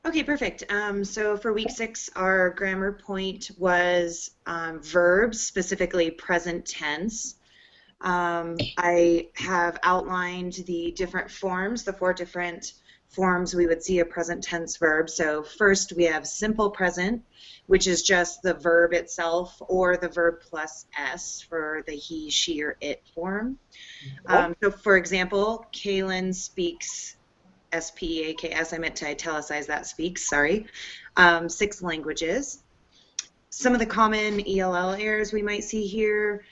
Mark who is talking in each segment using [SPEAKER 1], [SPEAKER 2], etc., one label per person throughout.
[SPEAKER 1] Okay, perfect. So for week 6, our grammar point was verbs, specifically present tense. I have outlined the different forms, the 4 different forms we would see a present tense verb. So first we have simple present, which is just the verb itself or the verb plus S for the he, she, or it form.
[SPEAKER 2] Okay.
[SPEAKER 1] So for example, Kaylin speaks S-P-E-A-K-S, I meant to italicize that, speaks, sorry, 6 languages. Some of the common ELL errors we might see here,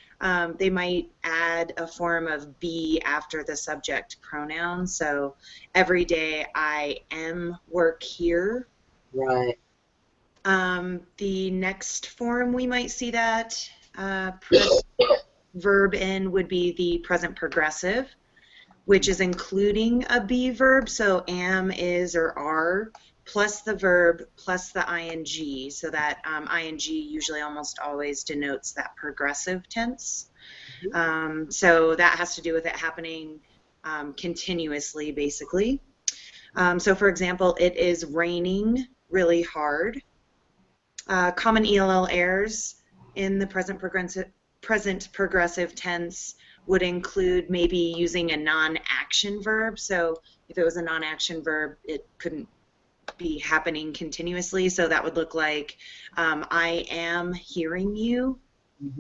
[SPEAKER 1] they might add a form of be after the subject pronoun. So every day I am work here.
[SPEAKER 2] Right.
[SPEAKER 1] The next form we might see that verb in would be the present progressive, which is including a be verb, so am, is, or are, plus the verb, plus the ing, so that ing usually almost always denotes that progressive tense. So that has to do with it happening continuously, basically. So for example, it is raining really hard. Common ELL errors in the present progressive tense would include maybe using a non-action verb. So if it was a non-action verb, it couldn't be happening continuously. So that would look like I am hearing you.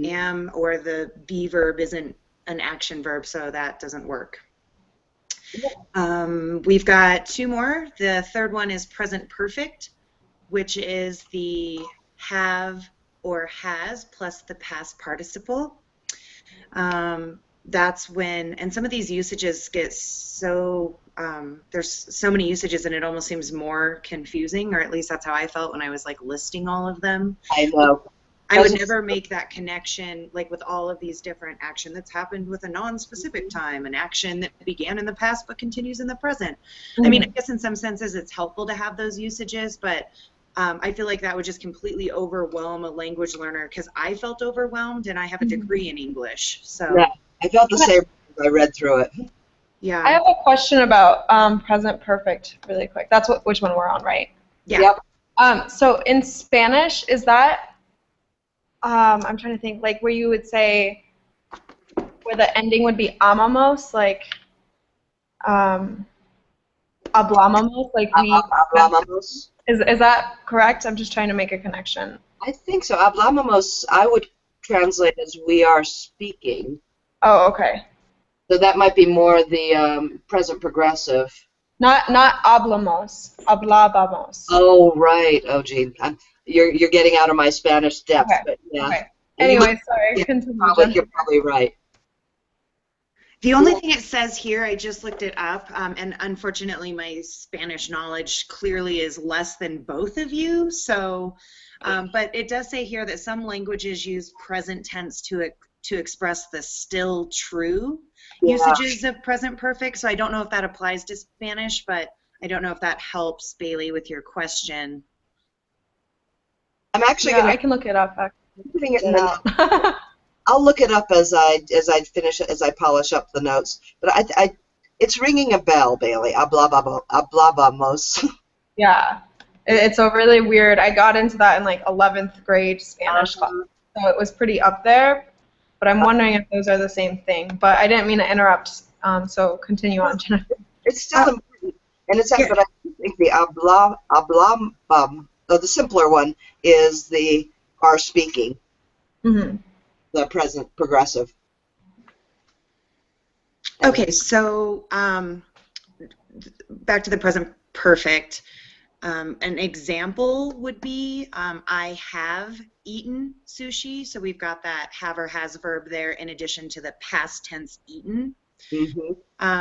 [SPEAKER 1] Am, or the be verb isn't an action verb, so that doesn't work. We've got 2 more. The third one is present perfect, which is the have or has plus the past participle. That's when, and some of these usages get so, there's so many usages and it almost seems more confusing, or at least that's how I felt when I was like listing all of them.
[SPEAKER 2] I know.
[SPEAKER 1] I would never make that connection, like with all of these different action that's happened with a non-specific time, an action that began in the past but continues in the present. I mean, I guess in some senses it's helpful to have those usages, but I feel like that would just completely overwhelm a language learner, because I felt overwhelmed and I have a degree in English. So
[SPEAKER 2] Yeah, I felt the same as I read through it.
[SPEAKER 1] yeah.
[SPEAKER 3] I have a question about present perfect really quick. That's which one we're on, right?
[SPEAKER 1] Yeah.
[SPEAKER 2] Yep.
[SPEAKER 3] So in Spanish, is that, I'm trying to think, like where you would say, where the ending would be amamos, like hablábamos, like we,
[SPEAKER 2] Hablamos.
[SPEAKER 3] is that correct? I'm just trying to make a connection.
[SPEAKER 2] I think so. Hablamos, I would translate as we are speaking.
[SPEAKER 3] Oh, okay.
[SPEAKER 2] So that might be more the present progressive.
[SPEAKER 3] Not hablamos, hablábamos.
[SPEAKER 2] Oh, right. Oh, gee. You're getting out of my Spanish depth,
[SPEAKER 3] Okay.
[SPEAKER 2] but yeah.
[SPEAKER 3] Okay.
[SPEAKER 2] And
[SPEAKER 3] Anyway, sorry.
[SPEAKER 2] you're
[SPEAKER 3] Continue, Jen.
[SPEAKER 2] you're probably right.
[SPEAKER 1] The only thing it says here, I just looked it up, and unfortunately my Spanish knowledge clearly is less than both of you, so, but it does say here that some languages use present tense to express the still true usages of present perfect, so I don't know if that applies to Spanish, but I don't know if that helps, Bailey, with your question.
[SPEAKER 2] I'm actually
[SPEAKER 3] I can look it up.
[SPEAKER 2] putting it in the I'll look it up as I finish it, as I polish up the notes. But it's ringing a bell, Bailey. Hablamos.
[SPEAKER 3] Yeah, it's a really weird. I got into that in like 11th grade Spanish class, so it was pretty up there. But I'm wondering if those are the same thing. But I didn't mean to interrupt. So continue on, Jennifer.
[SPEAKER 2] It's still important, and it's but I think the hablam, the simpler one is the are speaking.
[SPEAKER 3] Mm-hmm.
[SPEAKER 2] The present progressive.
[SPEAKER 1] Okay, so back to the present perfect. An example would be I have eaten sushi, so we've got that have or has verb there in addition to the past tense eaten.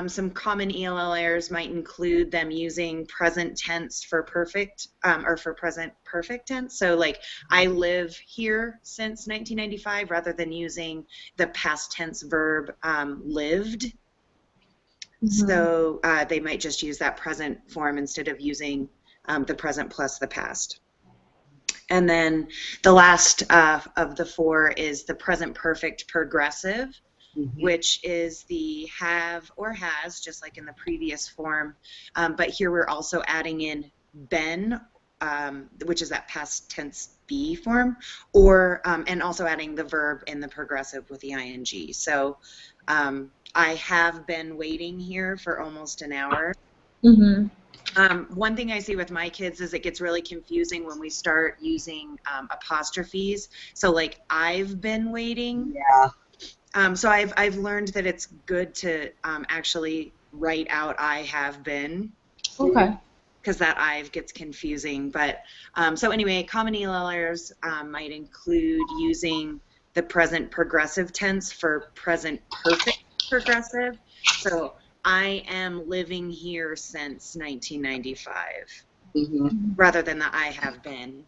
[SPEAKER 1] Some common ELL errors might include them using present tense for perfect, or for present perfect tense. So like, I live here since 1995, rather than using the past tense verb lived. So they might just use that present form instead of using the present plus the past. And then the last of the 4 is the present perfect progressive, which is the have or has, just like in the previous form, but here we're also adding in been, which is that past tense be form, or and also adding the verb in the progressive with the ing. So I have been waiting here for almost an hour.
[SPEAKER 3] Mm-hmm.
[SPEAKER 1] One thing I see with my kids is it gets really confusing when we start using apostrophes. So like I've been waiting.
[SPEAKER 2] Yeah.
[SPEAKER 1] So I've learned that it's good to actually write out I have been.
[SPEAKER 3] Okay.
[SPEAKER 1] Because that I've gets confusing. But so anyway, common ELL errors might include using the present progressive tense for present perfect progressive. So I am living here since 1995
[SPEAKER 2] Mm-hmm.
[SPEAKER 1] rather than the I have been.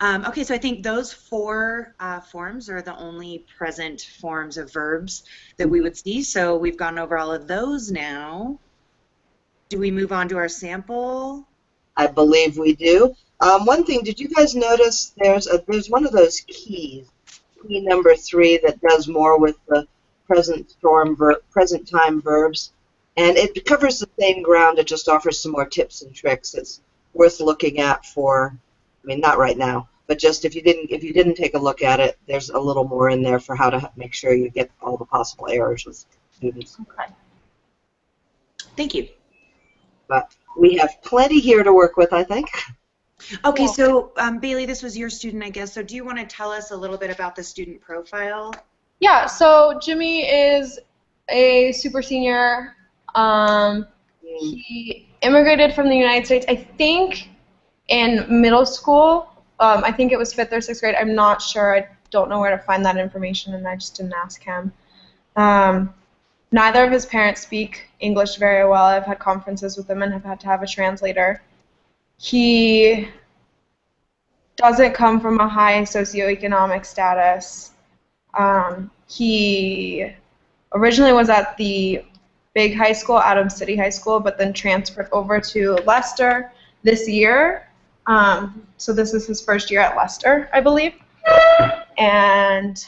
[SPEAKER 1] Okay, so I think those four forms are the only present forms of verbs that we would see. So we've gone over all of those now. Do we move on to our sample?
[SPEAKER 2] I believe we do. One thing, did you guys notice there's one of those keys, key number 3, that does more with the present time verbs, and it covers the same ground. It just offers some more tips and tricks. It's worth looking at for, I mean, not right now, but just if you didn't take a look at it, there's a little more in there for how to make sure you get all the possible errors with students.
[SPEAKER 3] Okay.
[SPEAKER 1] Thank you.
[SPEAKER 2] But we have plenty here to work with, I think.
[SPEAKER 1] Okay,
[SPEAKER 3] Yeah.
[SPEAKER 1] so Bailey, this was your student, I guess. So do you want to tell us a little bit about the student profile?
[SPEAKER 3] Yeah, so Jimmy is a super senior. He immigrated from the United States, I think, in middle school. I think it was 5th or 6th grade. I'm not sure. I don't know where to find that information, and I just didn't ask him. Neither of his parents speak English very well. I've had conferences with them and have had to have a translator. He doesn't come from a high socioeconomic status. He originally was at the big high school, Adams City High School, but then transferred over to Leicester this year. So this is his first year at Leicester, I believe. And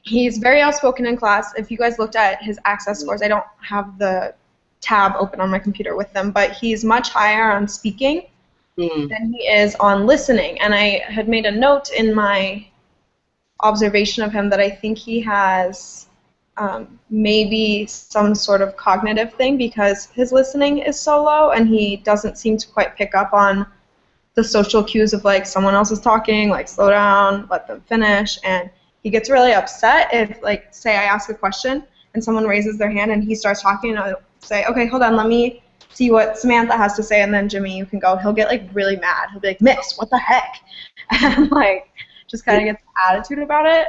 [SPEAKER 3] he's very outspoken in class. If you guys looked at his access scores, I don't have the tab open on my computer with them, but he's much higher on speaking than he is on listening. And I had made a note in my observation of him that I think he has maybe some sort of cognitive thing because his listening is so low and he doesn't seem to quite pick up on the social cues of like someone else is talking, like slow down, let them finish, and he gets really upset if like say I ask a question and someone raises their hand and he starts talking and I'll say, okay, hold on, let me see what Samantha has to say, and then Jimmy, you can go. He'll get like really mad. He'll be like, Miss, what the heck? And like just kind of gets an attitude about it.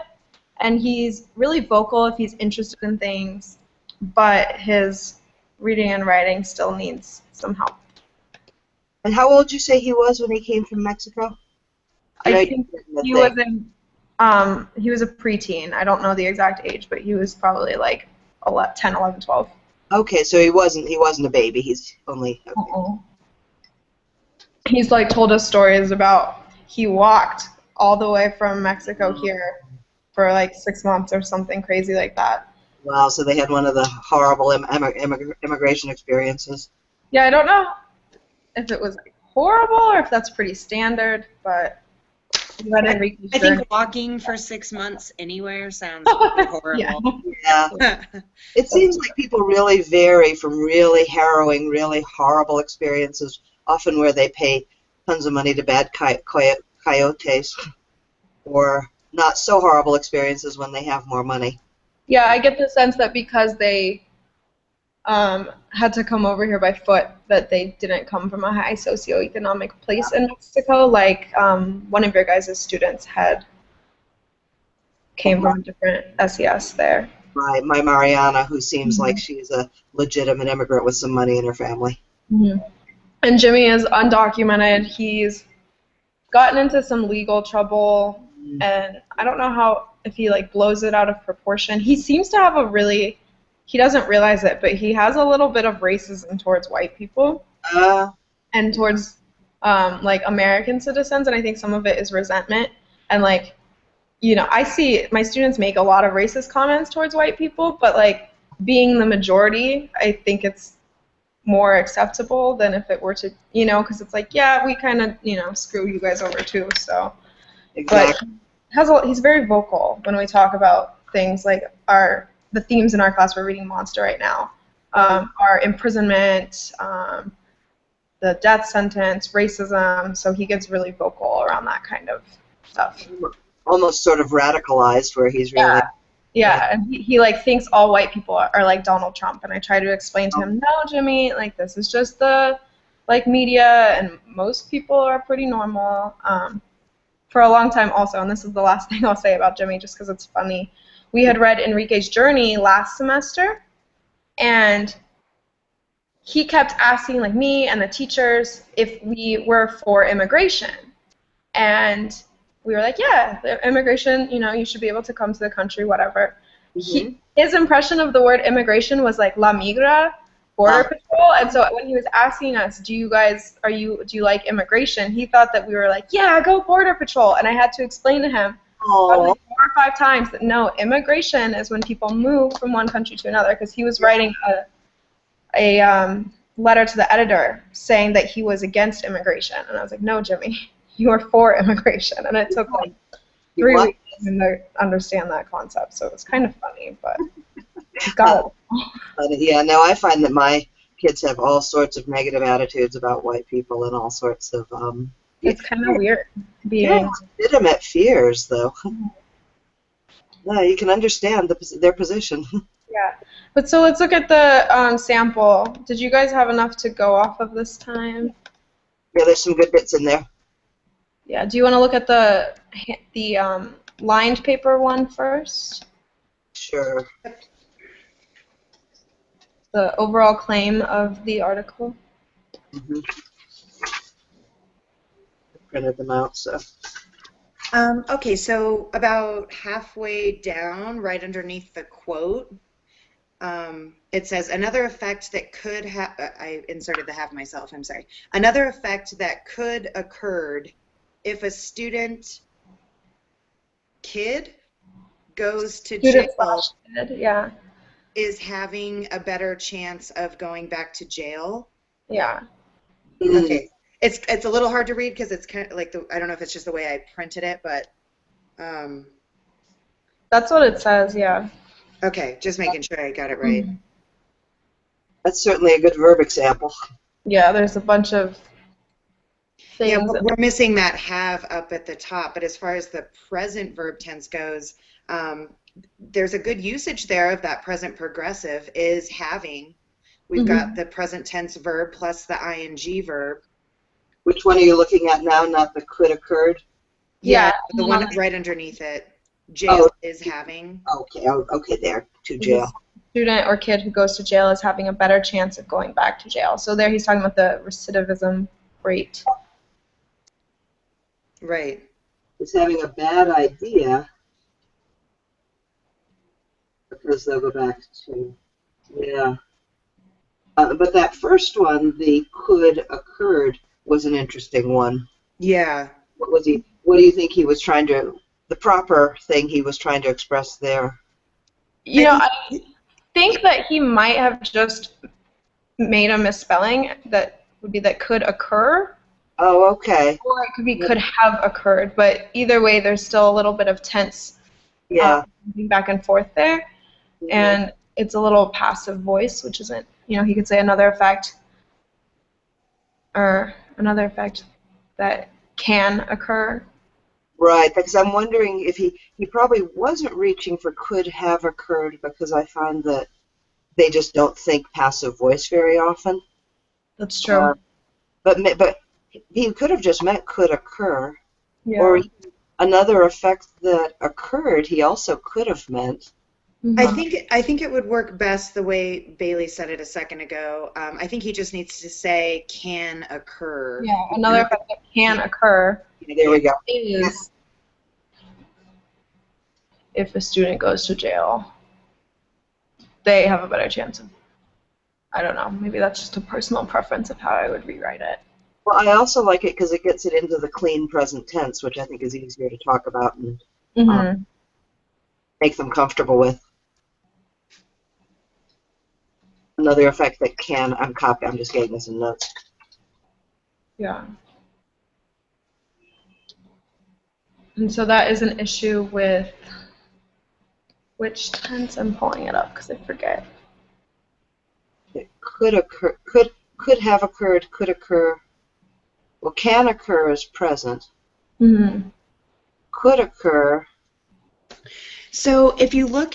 [SPEAKER 3] And he's really vocal if he's interested in things, but his reading and writing still needs some help.
[SPEAKER 2] And how old did you say he was when he came from Mexico?
[SPEAKER 3] I think he was a preteen. I don't know the exact age, but he was probably like 10, 11, 12.
[SPEAKER 2] Okay, so he wasn't a baby. He's only. Okay.
[SPEAKER 3] He's like told us stories about he walked all the way from Mexico here for like 6 months or something crazy like that.
[SPEAKER 2] Wow, so they had one of the horrible immigration experiences.
[SPEAKER 3] Yeah, I don't know if it was like horrible or if that's pretty standard, but
[SPEAKER 1] I think walking for 6 months anywhere sounds horrible.
[SPEAKER 2] Yeah. It seems like people really vary from really harrowing, really horrible experiences, often where they pay tons of money to bad coyotes, or not so horrible experiences when they have more money.
[SPEAKER 3] Yeah, I get the sense that because they had to come over here by foot, that they didn't come from a high socioeconomic place in Mexico. Like one of your guys' students came from a different SES there.
[SPEAKER 2] My Mariana, who seems like she's a legitimate immigrant with some money in her family.
[SPEAKER 3] Mm-hmm. And Jimmy is undocumented. He's gotten into some legal trouble, and I don't know if he like blows it out of proportion. He seems to have he doesn't realize it, but he has a little bit of racism towards white people and towards like American citizens, and I think some of it is resentment. And like, I see my students make a lot of racist comments towards white people, but like being the majority, I think it's more acceptable than if it were to, because it's like, yeah, we kind of, screw you guys over too. So,
[SPEAKER 2] Exactly.
[SPEAKER 3] but he's very vocal when we talk about things like the themes in our class. We're reading Monster right now. Our imprisonment, the death sentence, racism. So he gets really vocal around that kind of stuff.
[SPEAKER 2] Almost sort of radicalized, where he's really.
[SPEAKER 3] Yeah, and he like thinks all white people are like Donald Trump, and I try to explain to him, no, Jimmy, like this is just the media, and most people are pretty normal. For a long time also, and this is the last thing I'll say about Jimmy, just because it's funny. We had read Enrique's Journey last semester, and he kept asking like me and the teachers if we were for immigration, and we were like, yeah, immigration, you should be able to come to the country, whatever. His impression of the word immigration was like La Migra, Border Patrol, and so when he was asking us, do you like immigration, he thought that we were like, yeah, go Border Patrol, and I had to explain to him probably 4 or 5 times that no, immigration is when people move from one country to another, because he was writing a letter to the editor saying that he was against immigration, and I was like, no, Jimmy, you are for immigration, and it took like 3 weeks to understand that concept, so it's kind of funny, but got it.
[SPEAKER 2] Yeah, no, I find that my kids have all sorts of negative attitudes about white people and all sorts of
[SPEAKER 3] it's kind of weird being
[SPEAKER 2] legitimate fears, though. Yeah, you can understand their position.
[SPEAKER 3] Yeah, but so let's look at the sample. Did you guys have enough to go off of this time?
[SPEAKER 2] Yeah, there's some good bits in there.
[SPEAKER 3] Yeah, do you want to look at the lined paper one first?
[SPEAKER 2] Sure.
[SPEAKER 3] The overall claim of the article?
[SPEAKER 2] I printed them out, so.
[SPEAKER 1] Okay, so about halfway down, right underneath the quote, it says, another effect that could have, I inserted the have myself, I'm sorry. Another effect that could occurred if a kid goes to jail,
[SPEAKER 3] yeah,
[SPEAKER 1] is having a better chance of going back to jail.
[SPEAKER 3] Yeah.
[SPEAKER 1] Okay. It's a little hard to read because it's kind of like I don't know if it's just the way I printed it, but
[SPEAKER 3] that's what it says, yeah.
[SPEAKER 1] Okay, just making sure I got it right.
[SPEAKER 2] That's certainly a good verb example.
[SPEAKER 3] Yeah, there's a bunch of things.
[SPEAKER 1] Yeah, we're missing that have up at the top, but as far as the present verb tense goes, there's a good usage there of that present progressive is having. We've got the present tense verb plus the ing verb.
[SPEAKER 2] Which one are you looking at now, not the could occurred?
[SPEAKER 1] Yeah, the one right underneath it. Jail is having.
[SPEAKER 2] Okay, there, to jail.
[SPEAKER 3] Student or kid who goes to jail is having a better chance of going back to jail. So there he's talking about the recidivism rate.
[SPEAKER 1] Right.
[SPEAKER 2] Is having a bad idea because they'll go back to, yeah. But that first one, the could occurred, was an interesting one.
[SPEAKER 1] Yeah.
[SPEAKER 2] What do you think he was trying to, the proper thing he was trying to express there?
[SPEAKER 3] I think that he might have just made a misspelling that would be that could occur.
[SPEAKER 2] Oh, okay.
[SPEAKER 3] Or it could be could have occurred, but either way, there's still a little bit of tense back and forth there, and it's a little passive voice, which isn't, he could say another effect, or another effect that can occur.
[SPEAKER 2] Right, because I'm wondering if he probably wasn't reaching for could have occurred, because I find that they just don't think passive voice very often.
[SPEAKER 3] That's true.
[SPEAKER 2] But he could have just meant could occur.
[SPEAKER 3] Yeah.
[SPEAKER 2] Or another effect that occurred, he also could have meant.
[SPEAKER 1] I think it would work best the way Bailey said it a second ago. I think he just needs to say can occur.
[SPEAKER 3] Yeah, another effect that can occur.
[SPEAKER 2] There we go.
[SPEAKER 3] Is if a student goes to jail, they have a better chance of, I don't know, maybe that's just a personal preference of how I would rewrite it.
[SPEAKER 2] Well, I also like it because it gets it into the clean present tense, which I think is easier to talk about and make them comfortable with. Another effect that can, I'm just getting this in notes.
[SPEAKER 3] Yeah. And so that is an issue with which tense? I'm pulling it up because I forget.
[SPEAKER 2] It could occur, could have occurred, could occur. Well, can occur is present.
[SPEAKER 3] Mm-hmm.
[SPEAKER 2] Could occur.
[SPEAKER 1] So if you look,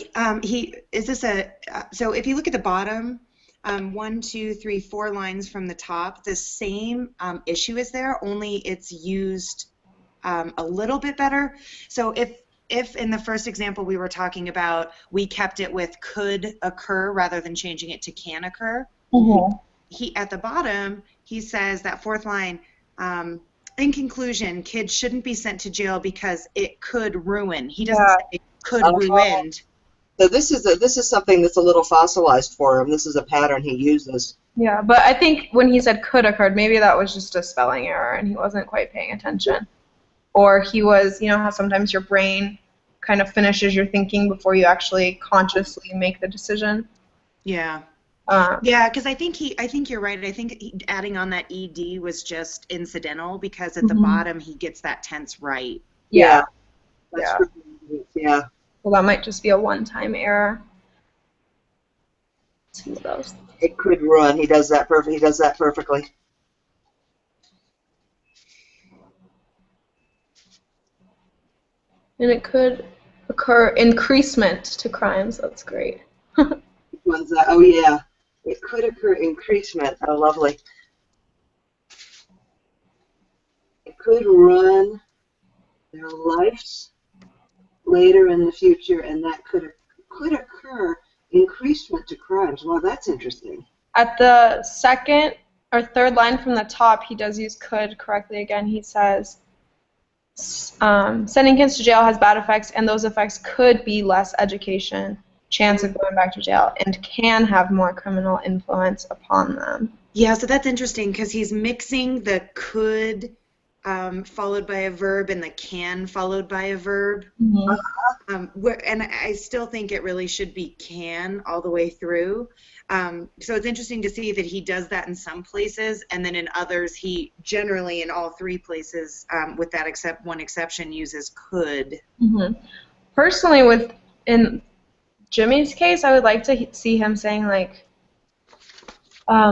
[SPEAKER 1] so if you look at the bottom, 1, 2, 3, 4 lines from the top, the same issue is there, only it's used a little bit better. So if in the first example we were talking about, we kept it with could occur rather than changing it to can occur,
[SPEAKER 3] Mm-hmm.
[SPEAKER 1] he at the bottom, he says that fourth line, in conclusion, kids shouldn't be sent to jail because it could ruin. He doesn't
[SPEAKER 3] Yeah.
[SPEAKER 1] say it could ruin.
[SPEAKER 2] So this is something that's a little fossilized for him. This is a pattern he uses.
[SPEAKER 3] Yeah, but I think when he said could occurred, maybe that was just a spelling error and he wasn't quite paying attention. Or he was, you know how sometimes your brain kind of finishes your thinking before you actually consciously make the decision?
[SPEAKER 1] Yeah.
[SPEAKER 3] Um,
[SPEAKER 1] Yeah, because I think you're right. I think adding on that ed was just incidental because at the
[SPEAKER 3] Mhm.
[SPEAKER 1] bottom he gets that tense right.
[SPEAKER 3] Yeah.
[SPEAKER 2] That's
[SPEAKER 3] Yeah.
[SPEAKER 2] true. Yeah.
[SPEAKER 3] Well, that might just be a one-time error. Let's see what else.
[SPEAKER 2] It could run. He does that perfect. He does that perfectly.
[SPEAKER 3] And it could occur increasement to crimes. That's great.
[SPEAKER 2] When's that? Oh yeah. It could occur increasement. Oh, lovely. It could run their lives later in the future, and that could occur increasement to crimes. Wow, that's interesting.
[SPEAKER 3] At the second or third line from the top, he does use could correctly again. He says, sending kids to jail has bad effects, and those effects could be less education, chance of going back to jail, and can have more criminal influence upon them.
[SPEAKER 1] Yeah, so that's interesting because he's mixing the could followed by a verb and the can followed by a verb. And I still think it really should be can all the way through. So it's interesting to see that he does that in some places, and then in others, he generally in all three places, with that except one exception, uses could.
[SPEAKER 3] Mm-hmm. Personally, in Jimmy's case, I would like to see him saying like,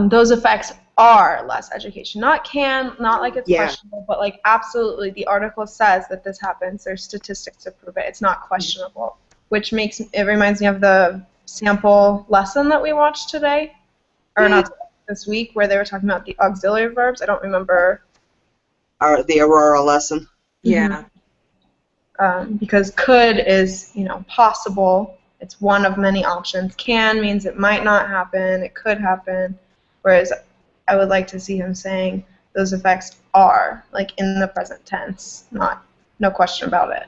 [SPEAKER 3] those effects are less education. Not can, not like it's
[SPEAKER 1] Yeah.
[SPEAKER 3] questionable, but like absolutely the article says that this happens. There's statistics to prove it. It's not questionable, which it reminds me of the sample lesson that we watched today, or not this week, where they were talking about the auxiliary verbs. I don't remember.
[SPEAKER 2] The Aurora lesson.
[SPEAKER 1] Yeah.
[SPEAKER 3] Because could is, possible. It's one of many options. Can means it might not happen. It could happen. Whereas I would like to see him saying those effects are, like in the present tense, no question about it.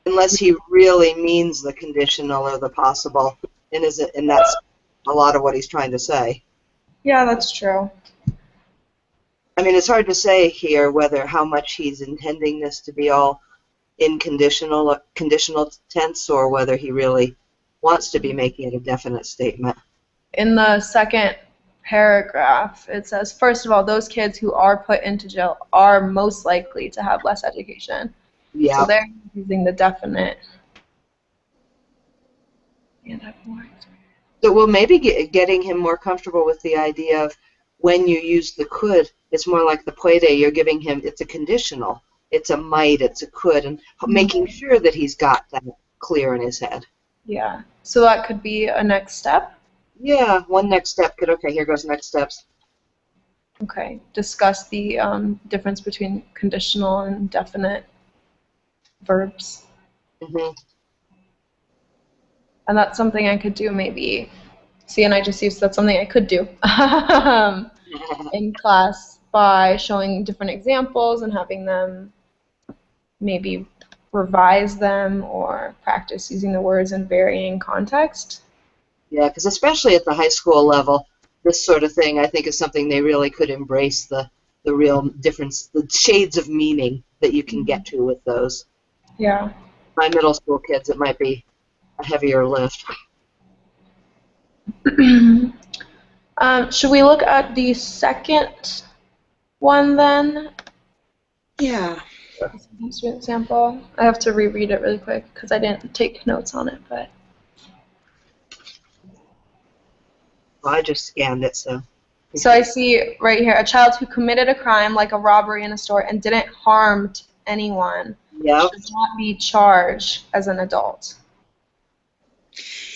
[SPEAKER 2] Unless he really means the conditional or the possible, and that's a lot of what he's trying to say.
[SPEAKER 3] Yeah, that's true.
[SPEAKER 2] I mean, it's hard to say here how much he's intending this to be all in conditional tense, or whether he really wants to be making it a definite statement.
[SPEAKER 3] In the second paragraph, it says, first of all, those kids who are put into jail are most likely to have less education.
[SPEAKER 2] Yeah.
[SPEAKER 3] So they're using the definite.
[SPEAKER 2] So, well, maybe getting him more comfortable with the idea of when you use the could, it's more like the puede. You're giving him, it's a conditional. It's a might, it's a could, and making sure that he's got that clear in his head.
[SPEAKER 3] Yeah. So that could be a next step?
[SPEAKER 2] Yeah, one next step could, okay, here goes next steps.
[SPEAKER 3] Okay. Discuss the difference between conditional and definite verbs.
[SPEAKER 2] Mm-hmm.
[SPEAKER 3] And that's something I could do maybe. See, and I just used that's something I could do in class by showing different examples and having them maybe revise them or practice using the words in varying context.
[SPEAKER 2] Yeah, because especially at the high school level, this sort of thing I think is something they really could embrace, the real difference, the shades of meaning that you can get to with those.
[SPEAKER 3] Yeah.
[SPEAKER 2] My middle school kids, it might be a heavier lift.
[SPEAKER 3] Should we look at the second one then?
[SPEAKER 1] Yeah.
[SPEAKER 3] Student sample. I have to reread it really quick because I didn't take notes on it, but.
[SPEAKER 2] Well, I just scanned it, so.
[SPEAKER 3] So I see right here, a child who committed a crime like a robbery in a store and didn't harm anyone
[SPEAKER 2] Yep.
[SPEAKER 3] should not be charged as an adult.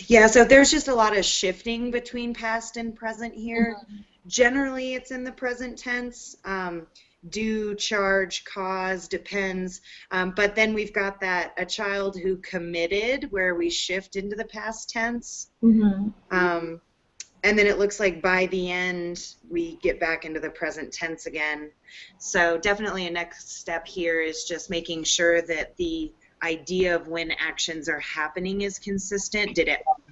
[SPEAKER 1] Yeah, so there's just a lot of shifting between past and present here. Generally, it's in the present tense. Do, charge, cause, depends. But then we've got that a child who committed where we shift into the past tense. And then it looks like by the end, we get back into the present tense again. So definitely a next step here is just making sure that the idea of when actions are happening is consistent.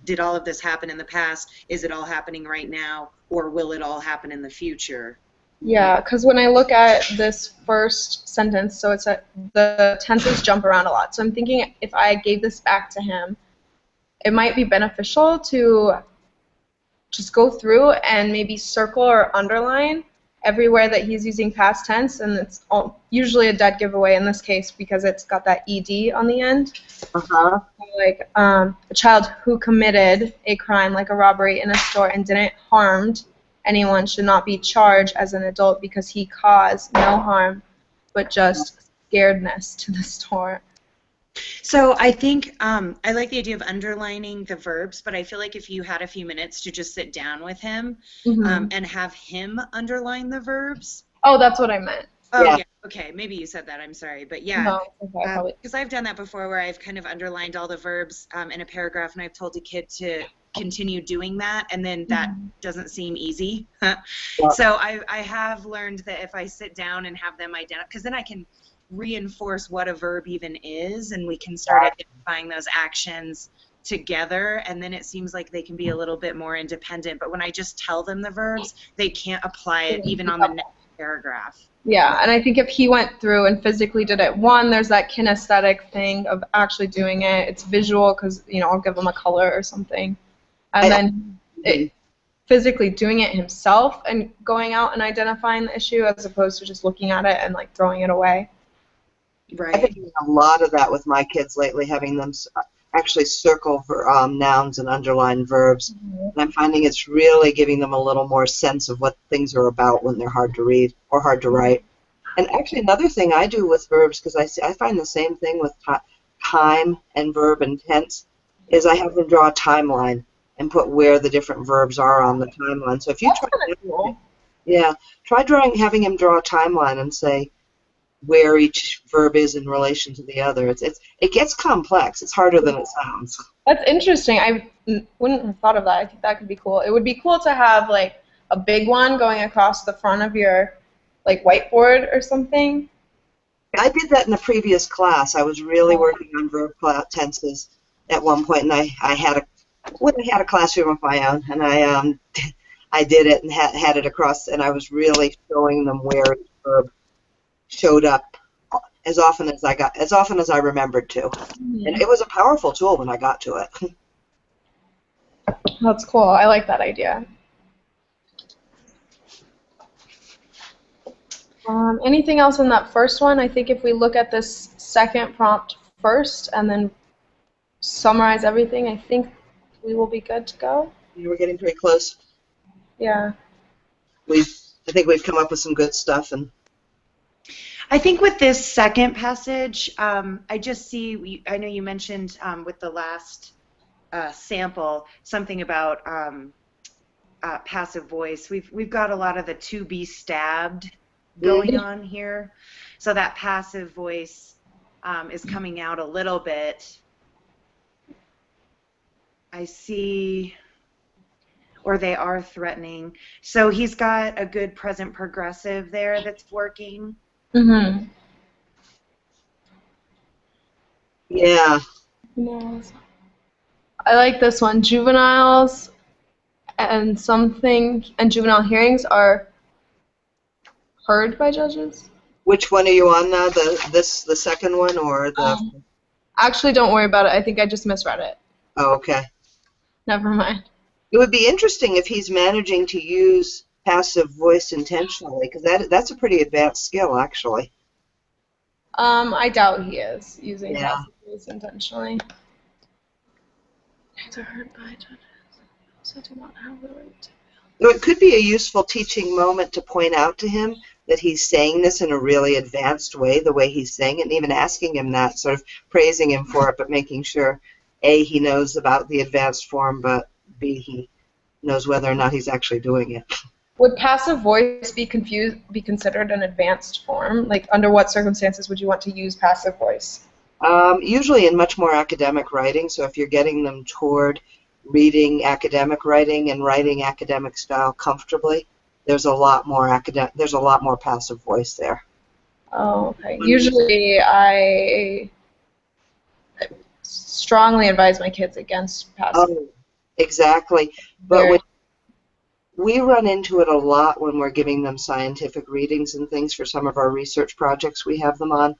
[SPEAKER 1] Did all of this happen in the past? Is it all happening right now? Or will it all happen in the future?
[SPEAKER 3] Yeah, because when I look at this first sentence, so it's the tenses jump around a lot. So I'm thinking if I gave this back to him, it might be beneficial to just go through and maybe circle or underline everywhere that he's using past tense, and it's usually a dead giveaway in this case because it's got that ed on the end. Like a child who committed a crime like a robbery in a store and didn't harm anyone should not be charged as an adult because he caused no harm but just scaredness to the store.
[SPEAKER 1] So I think I like the idea of underlining the verbs, but I feel like if you had a few minutes to just sit down with him and have him underline the verbs.
[SPEAKER 3] Oh, that's what I meant.
[SPEAKER 1] Oh,
[SPEAKER 2] Yeah.
[SPEAKER 1] yeah. Okay, maybe you said that. I'm sorry. But yeah,
[SPEAKER 3] No, okay, probably.
[SPEAKER 1] because I've done that before where I've kind of underlined all the verbs in a paragraph and I've told a kid to continue doing that, and then that doesn't seem easy. So I have learned that if I sit down and have them identify, because then I can reinforce what a verb even is, and we can start identifying those actions together, and then it seems like they can be a little bit more independent. But when I just tell them the verbs, they can't apply it even on the next paragraph.
[SPEAKER 3] Yeah, and I think if he went through and physically did it, one, there's that kinesthetic thing of actually doing it. It's visual because, I'll give him a color or something. And then physically doing it himself and going out and identifying the issue as opposed to just looking at it and, throwing it away.
[SPEAKER 1] Right.
[SPEAKER 2] I've been doing a lot of that with my kids lately, having them actually circle nouns and underline verbs. And I'm finding it's really giving them a little more sense of what things are about when they're hard to read or hard to write. And actually another thing I do with verbs, because I find the same thing with time and verb and tense, is I have them draw a timeline and put where the different verbs are on the timeline. So if you try having him draw a timeline and say where each verb is in relation to the other. It gets complex. It's harder than it sounds.
[SPEAKER 3] That's interesting. I wouldn't have thought of that. I think that could be cool. It would be cool to have a big one going across the front of your whiteboard or something.
[SPEAKER 2] I did that in a previous class. I was really working on verb tenses at one point, and I had a classroom of my own, and I did it and had it across, and I was really showing them where each verb showed up as often as I remembered to. And it was a powerful tool when I got to it.
[SPEAKER 3] That's cool. I like that idea. Anything else in that first one? I think if we look at this second prompt first and then summarize everything, I think we will be good to go.
[SPEAKER 2] We're getting pretty close.
[SPEAKER 3] Yeah.
[SPEAKER 2] I think we've come up with some good stuff. And
[SPEAKER 1] I think with this second passage, I just see, I know you mentioned with the last sample something about passive voice. We've got a lot of the to be stabbed going on here. So that passive voice is coming out a little bit. I see, or they are threatening. So he's got a good present progressive there that's working.
[SPEAKER 3] Mm-hmm.
[SPEAKER 2] Yeah.
[SPEAKER 3] I like this one. Juveniles and juvenile hearings are heard by judges.
[SPEAKER 2] Which one are you on now? The second one or the?
[SPEAKER 3] Actually, don't worry about it. I think I just misread it.
[SPEAKER 2] Oh, okay.
[SPEAKER 3] Never mind.
[SPEAKER 2] It would be interesting if he's managing to use passive voice intentionally, because that's a pretty advanced skill, actually.
[SPEAKER 3] I doubt he is using
[SPEAKER 2] Yeah.
[SPEAKER 3] passive voice intentionally. They're heard by judges. Also do not have the right to.
[SPEAKER 2] So it could be a useful teaching moment to point out to him that he's saying this in a really advanced way, the way he's saying it, and even asking him that, sort of praising him for it, but making sure, A, he knows about the advanced form, but B, he knows whether or not he's actually doing it.
[SPEAKER 3] Would passive voice be considered an advanced form? Like, under what circumstances would you want to use passive voice?
[SPEAKER 2] Usually in much more academic writing, so if you're getting them toward reading academic writing and writing academic style comfortably, there's a lot more passive voice there.
[SPEAKER 3] Oh, okay. Usually, I strongly advise my kids against passive.
[SPEAKER 2] Oh, exactly. But when we run into it a lot when we're giving them scientific readings and things for some of our research projects we have them on,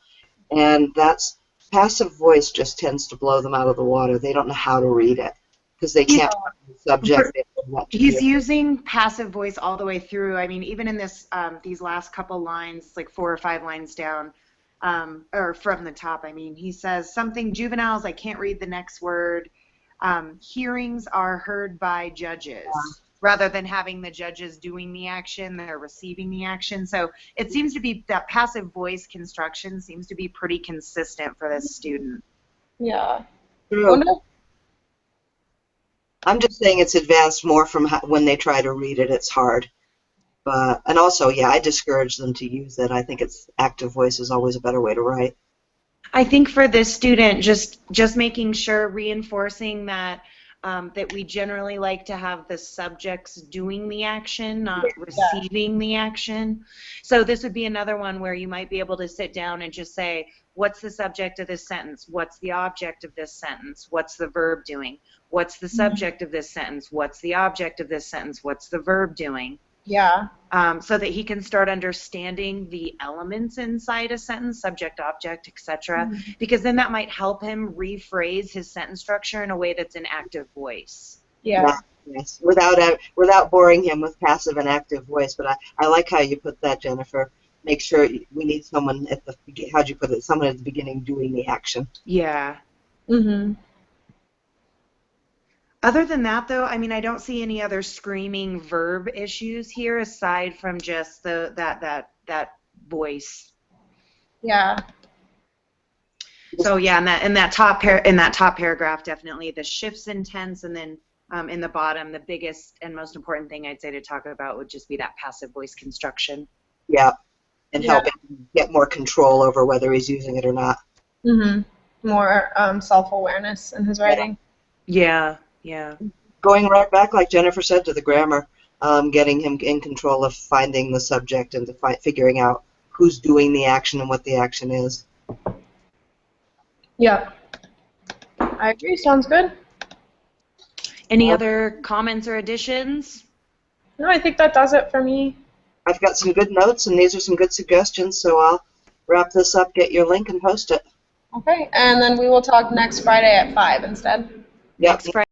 [SPEAKER 2] and that's passive voice just tends to blow them out of the water. They don't know how to read it because they can't find the subject. They don't know what to
[SPEAKER 1] He's
[SPEAKER 2] do.
[SPEAKER 1] using passive voice all the way through. I mean, even in this these last couple lines, like 4 or 5 lines down, or from the top, I mean, he says something juveniles, I can't read the next word. Hearings are heard by judges. Rather than having the judges doing the action, they're receiving the action. So it seems to be that passive voice construction seems to be pretty consistent for this student.
[SPEAKER 3] Yeah.
[SPEAKER 2] True. I'm just saying it's advanced more from when they try to read it, it's hard. And also, yeah, I discourage them to use it. I think active voice is always a better way to write.
[SPEAKER 1] I think for this student, just making sure, reinforcing that that we generally like to have the subjects doing the action, not receiving the action. So this would be another one where you might be able to sit down and just say, what's the subject of this sentence? What's the object of this sentence? What's the verb doing? What's the subject of this sentence? What's the object of this sentence? What's the verb doing?
[SPEAKER 3] Yeah.
[SPEAKER 1] So that he can start understanding the elements inside a sentence, subject, object, etc. Because then that might help him rephrase his sentence structure in a way that's an active voice.
[SPEAKER 3] Yeah.
[SPEAKER 2] Yes, without boring him with passive and active voice. But I like how you put that, Jennifer. Make sure we need someone at the, how'd you put it? Someone at the beginning doing the action.
[SPEAKER 1] Yeah.
[SPEAKER 3] Mm-hmm.
[SPEAKER 1] Other than that, though, I mean, I don't see any other screaming verb issues here aside from just that voice.
[SPEAKER 3] Yeah.
[SPEAKER 1] So yeah, in that top paragraph, definitely the shifts in tense, and then in the bottom, the biggest and most important thing I'd say to talk about would just be that passive voice construction.
[SPEAKER 2] Yeah, and helping him get more control over whether he's using it or not.
[SPEAKER 3] Mm-hmm. More self-awareness in his writing.
[SPEAKER 1] Yeah. Yeah.
[SPEAKER 2] Going right back, like Jennifer said, to the grammar, getting him in control of finding the subject and figuring out who's doing the action and what the action is.
[SPEAKER 3] Yeah. I agree. Sounds good.
[SPEAKER 1] Any other comments or additions?
[SPEAKER 3] No, I think that does it for me.
[SPEAKER 2] I've got some good notes, and these are some good suggestions, so I'll wrap this up, get your link, and post it.
[SPEAKER 3] Okay, and then we will talk next Friday at 5 instead.
[SPEAKER 2] Yep.
[SPEAKER 1] Next Friday.